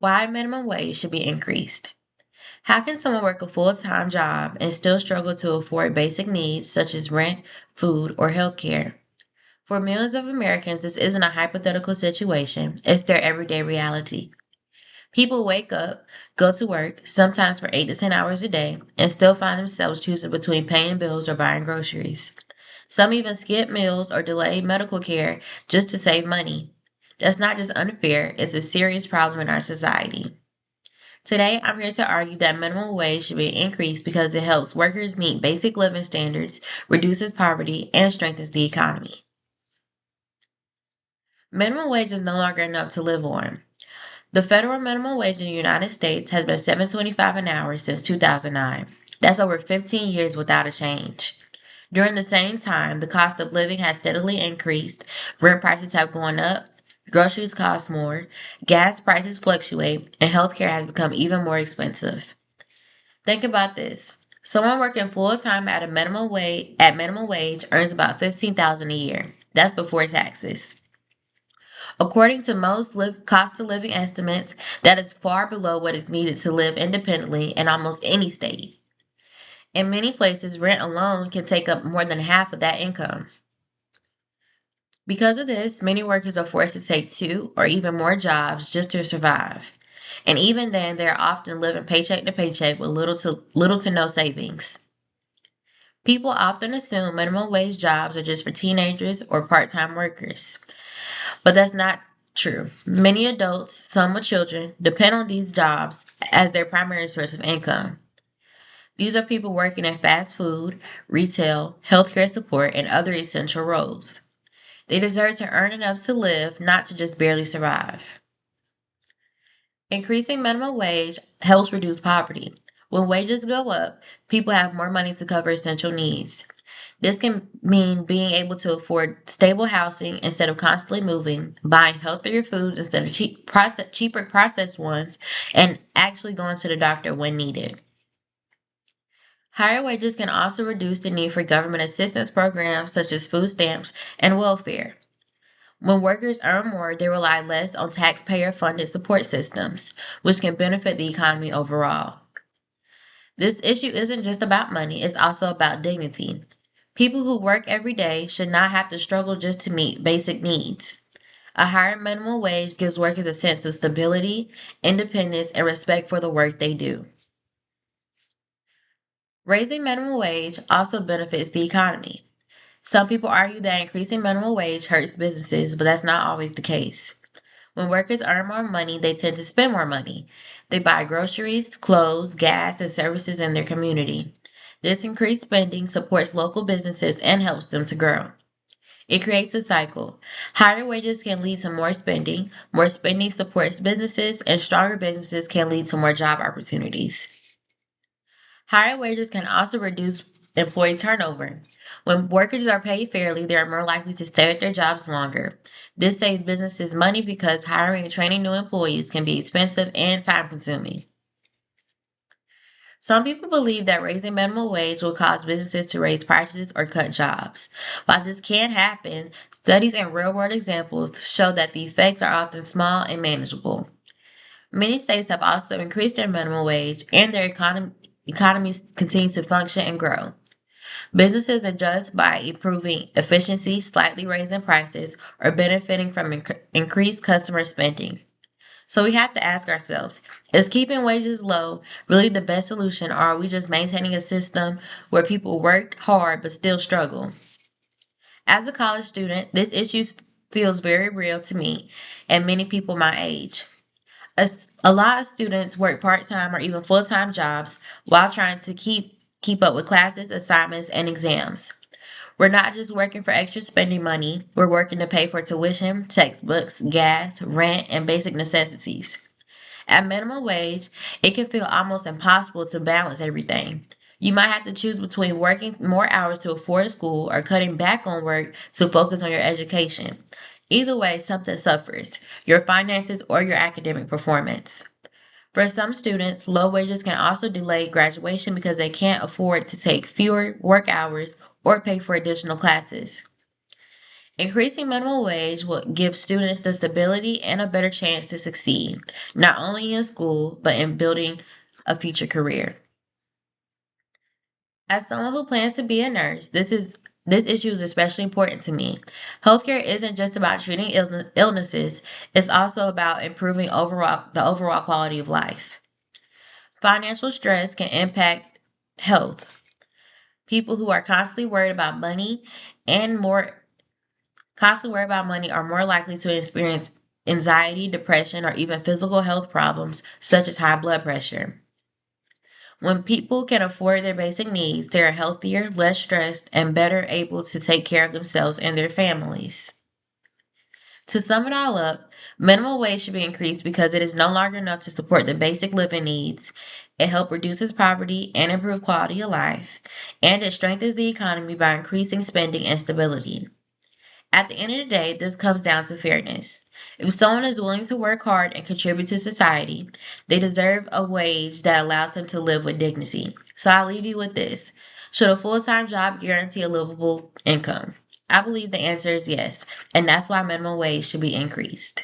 Why minimum wage should be increased. How can someone work a full-time job and still struggle to afford basic needs such as rent, food, or healthcare? For millions of Americans, this isn't a hypothetical situation, it's their everyday reality. People wake up, go to work, sometimes for 8 to 10 hours a day, and still find themselves choosing between paying bills or buying groceries. Some even skip meals or delay medical care just to save money. That's not just unfair, it's a serious problem in our society. Today, I'm here to argue that minimum wage should be increased because it helps workers meet basic living standards, reduces poverty, and strengthens the economy. Minimum wage is no longer enough to live on. The federal minimum wage in the United States has been $7.25 an hour since 2009. That's over 15 years without a change. During the same time, the cost of living has steadily increased, rent prices have gone up, groceries cost more, gas prices fluctuate, and healthcare has become even more expensive. Think about this. Someone working full-time at minimum wage earns about $15,000 a year. That's before taxes. According to most cost of living estimates, that is far below what is needed to live independently in almost any state. In many places, rent alone can take up more than half of that income. Because of this, many workers are forced to take two or even more jobs just to survive. And even then, they're often living paycheck to paycheck with little to no savings. People often assume minimum wage jobs are just for teenagers or part-time workers. But that's not true. Many adults, some with children, depend on these jobs as their primary source of income. These are people working in fast food, retail, healthcare support, and other essential roles. They deserve to earn enough to live, not to just barely survive. Increasing minimum wage helps reduce poverty. When wages go up, people have more money to cover essential needs. This can mean being able to afford stable housing instead of constantly moving, buying healthier foods instead of cheaper processed ones, and actually going to the doctor when needed. Higher wages can also reduce the need for government assistance programs such as food stamps and welfare. When workers earn more, they rely less on taxpayer funded support systems, which can benefit the economy overall. This issue isn't just about money, it's also about dignity. People who work every day should not have to struggle just to meet basic needs. A higher minimum wage gives workers a sense of stability, independence, and respect for the work they do. Raising minimum wage also benefits the economy. Some people argue that increasing minimum wage hurts businesses, but that's not always the case. When workers earn more money, they tend to spend more money. They buy groceries, clothes, gas, and services in their community. This increased spending supports local businesses and helps them to grow. It creates a cycle. Higher wages can lead to more spending supports businesses, and stronger businesses can lead to more job opportunities. Higher wages can also reduce employee turnover. When workers are paid fairly, they are more likely to stay at their jobs longer. This saves businesses money because hiring and training new employees can be expensive and time consuming. Some people believe that raising minimum wage will cause businesses to raise prices or cut jobs. While this can happen, studies and real world examples show that the effects are often small and manageable. Many states have also increased their minimum wage and their economies continue to function and grow. Businesses adjust by improving efficiency, slightly raising prices, or benefiting from increased customer spending. So we have to ask ourselves, is keeping wages low really the best solution, or are we just maintaining a system where people work hard but still struggle? As a college student, this issue feels very real to me and many people my age. A lot of students work part-time or even full-time jobs while trying to keep up with classes, assignments, and exams. We're not just working for extra spending money, we're working to pay for tuition, textbooks, gas, rent, and basic necessities. At minimum wage, it can feel almost impossible to balance everything. You might have to choose between working more hours to afford school or cutting back on work to focus on your education. Either way, something suffers, your finances or your academic performance. For some students, low wages can also delay graduation because they can't afford to take fewer work hours or pay for additional classes. Increasing minimum wage will give students the stability and a better chance to succeed, not only in school, but in building a future career. As someone who plans to be a nurse, this issue is especially important to me. Healthcare isn't just about treating illnesses, it's also about improving the overall quality of life. Financial stress can impact health. People who are and more constantly worried about money are more likely to experience anxiety, depression, or even physical health problems such as high blood pressure. When people can afford their basic needs, they are healthier, less stressed, and better able to take care of themselves and their families. To sum it all up, minimum wage should be increased because it is no longer enough to support the basic living needs. It helps reduces poverty and improve quality of life, and it strengthens the economy by increasing spending and stability. At the end of the day, this comes down to fairness. If someone is willing to work hard and contribute to society, they deserve a wage that allows them to live with dignity. So I'll leave you with this. Should a full time job guarantee a livable income? I believe the answer is yes, and that's why minimum wage should be increased.